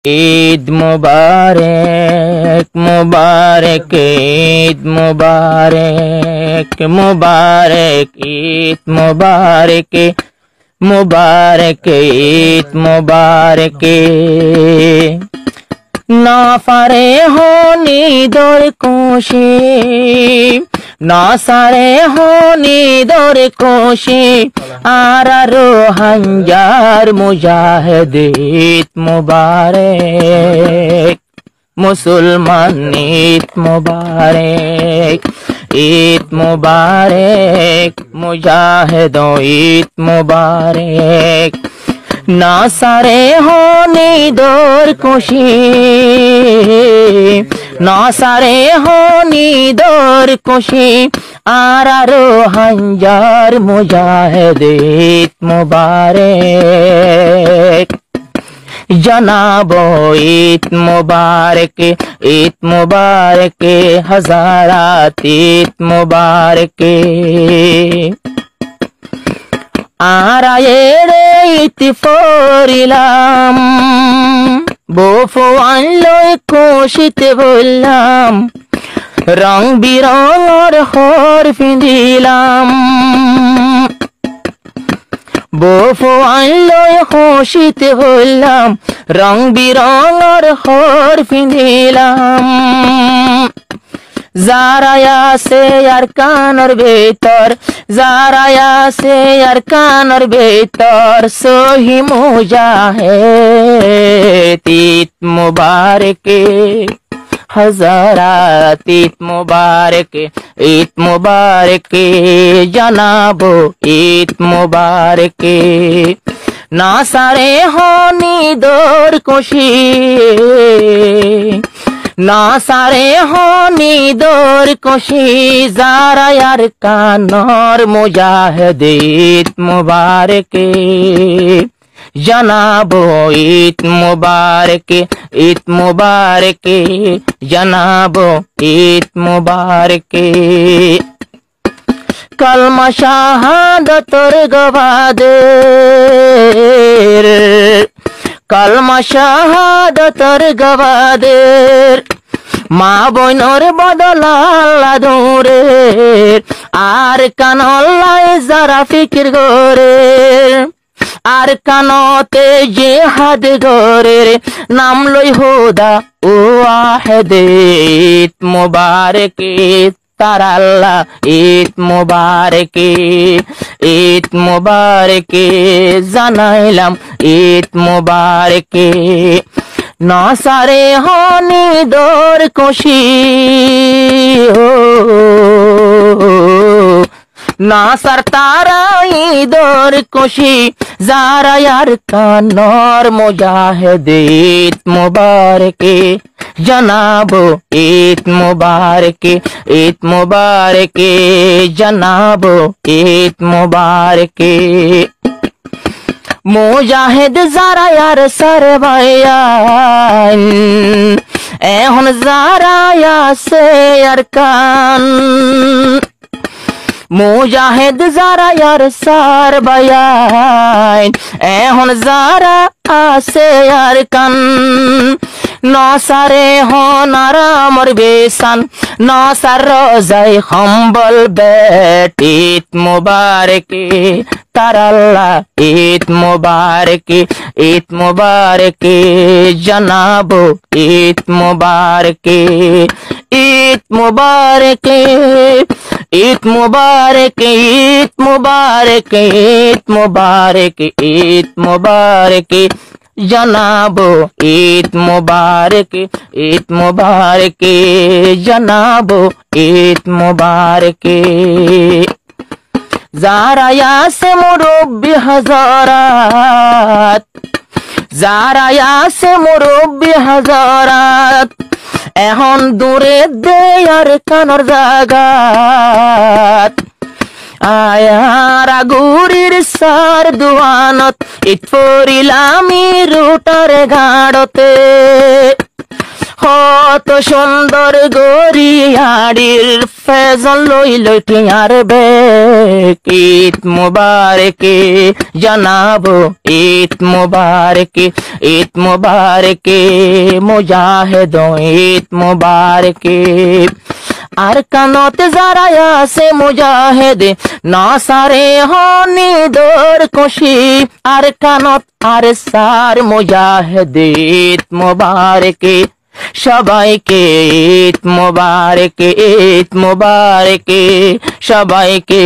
ঈদ মুবারক মুবারক ঈদ মুবারক মুবারক ঈদ মুবারক মুবারক ঈদ মুবারক না পারে হনি দর খুশি না সারে হনি দর খুশি আর হাজার মুজাহিদ ঈদ মুবারক মুসলমান ঈদ মুবারক ঈদ মুবারক মুজাহিদ ঈদ মুবারক না সারে হনি দর খুশি না সারে হনি দর খুশি আর হাজার মুজাহিদ ঈদ মুবারক জানাবো ঈদ মুবারক হাজারাত ঈদ মুবারক আর ঈদ ফরিলাম বফুয়ান লই খুশিতে বললাম রং বিরঙের হর পিঁধিলাম বফুয়ান লই খুশিতে বললাম রং বিরঙের হর পিঁধিলাম যারা আছে আর কানের ভেতর যারা আছে আর কানের ভেতর সহি মুজাহিদ ঈদ মুবারক হাজারাত ঈদ মুবারক জানাবো ঈদ মুবারক না সারে হনি দর খুশি না সারে হনি দর খুশি যারা আর কানর মুজাহিদ ঈদ মুবারক জানাবো ঈদ মুবারক জানাবো ঈদ মুবারক কলমা শাহাদাতের গবাদের কলমা শাহাদাতের গবাদের মা বোনের বদল আল্লাহ দূরের আর কানল্লাই যারা ফিকির গরের আর কানতে জিহাদ গরের নাম লই হুদা ও আহেদ ঈদ মুবারক তার আল্লাহ ঈদ মুবারক জানাইলাম ঈদ মুবারক না সারে হনি দর খুশি না সার তারা ঈদর খুশি যারা আর কানর মুজাহিদ ঈদ মুবারক জানাবো ঈদ মুবারক জানাবো ঈদ মুবারক মুজাহিদ যারা আর সরবায়ান এখন যারা আছে আর কান মুজাহিদ যারা আর সরবায়ান এখন যারা আছে আর কান নসারে হনার আমর বেসান নসার রোজাই সম্বল বেট ঈদ মুবারক তার আল্লাহ ঈদ মুবারক জানাবো ঈদ মুবারক ঈদ মুবারক ঈদ মুবারক ঈদ মুবারক ঈদ মুবারক ঈদ মুবারক জানাবো ঈদ মুবারক জানাবো ঈদ মুবারক যারা আছে মুরব্বি হাজারাত যারা আছে মুরব্বি হাজারাত এখন দূরে দেয়ার কানর জাগাত আয়ার গুরির সার দুয়ানত ঈদ ফরিলামি রুটার গাড়তে কত সুন্দর গরিয়াড়ির ফেজন লই লই টিয়ার বেক ঈদ মুবারক জানাবো ঈদ মুবারক ঈদ মুবারক মুজাহিদ ঈদ মুবারক আর কানতে যারা আছে মুজাহিদ নাসারে হনি দর খুশি আর কানত আর সার মুজাহিদ ঈদ মুবারক সবাইকে ঈদ মুবারক ঈদ মুবারক সবাইকে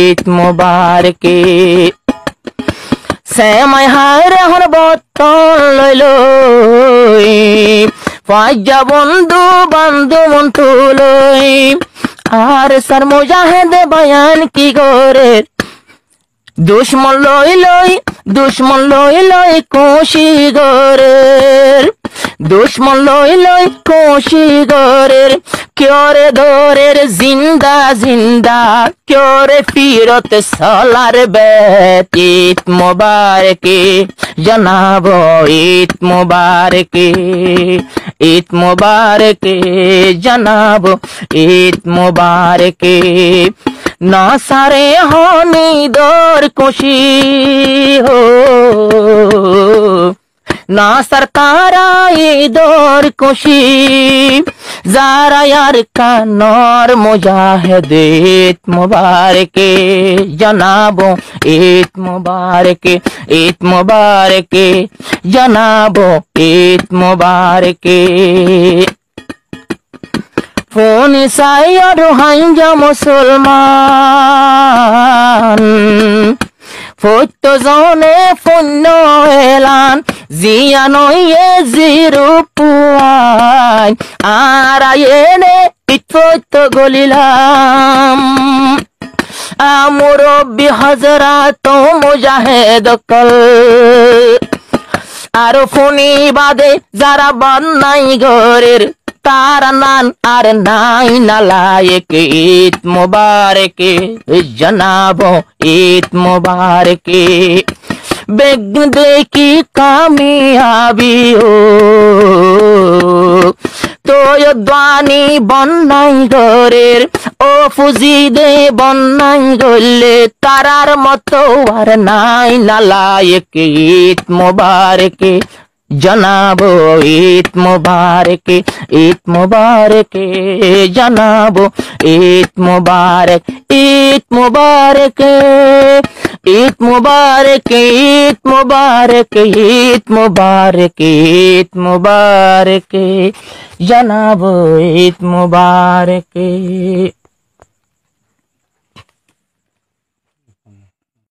ঈদ মুবারক সেমাই হায়রে হন বতন লইল ফাইজা বন্ধু বন্ধু মন্তু লই আর সার মুজাহিদ বয়ান কি করে দুশ্মন লই লই খুশি গরের দুশ্মন লই লই খুশি গরের ক্যরে ধরের জিন্দা জিন্দা ক্যরে ফিরত সালার বেত ঈদ মুবারক জানাবো ঈদ মুবারক ঈদ মুবারক জানাবো ঈদ মুবারক নাসারে হনি দর খুশি হো নাসার তারা ঈদর খুশি যারা ইয়ার কানর মুজাহিদ ঈদ মুবারক জানাবো ঈদ মুবারক ঈদ মুবারক জানাবো ঈদ মুবারক ফোন সাইয়দ হাইজা মুসলমান ফত জনে ফন্য এলান জিয়া নয়ে জিরু পুয়াই আর আয়েনে ইতফত গলিলাম আমুরব্বি হযরত মুজাহিদ কল আর ফোনি বাদে যারা বান্নাই ঘরের তারা নান আর নাই নালায়েক ঈদ মুবারক জানাবো ঈদ মুবারক বেগ দেখি কামিয়াবি হো তোয় দানি বন্নাই ঘরের ও ফুজি দে বন্নাই গলে তারার মতো আর নাই নালায়েক ঈদ মুবারক জানাবো ঈদ মুবারক ঈদ মুবারক জানাবো ঈদ মুবারক ঈদ মুবারক ঈদ মুবারক ঈদ মুবারক ঈদ মুবারক ঈদ মুবারক জানাবো ঈদ মুবারক।